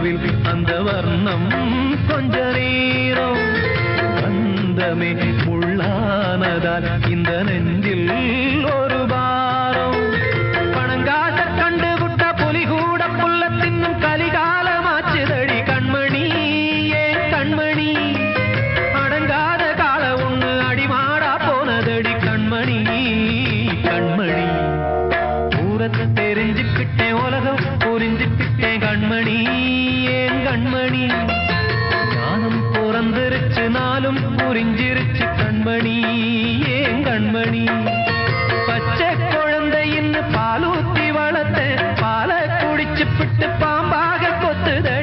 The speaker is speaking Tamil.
வானவில் அந்த வர்ணம் கொஞ்ச நேரம் பந்தமே முள்ளானதால் இந்த நெஞ்சில் ஒரு பாரம் பணங்காச கண்டு விட்ட புலி கூட புல்ல தின்னும் கலிகாலமாச்சுதடி கண்மணி ஏன் கண்மணி அடங்காத கால ஒண்ணு அடிமாடா போனதடி கண்மணி கண்மணி ஊரத்தை தெரிஞ்சுக்கிட்டேன் உலகம் புரிஞ்சுக்கிட்டேன் கண்மணி ஏன் கண்மணி ஞானம் பிறந்திருச்சு நாளும் புரிஞ்சிருச்சு கண்மணி ஏன் கண்மணி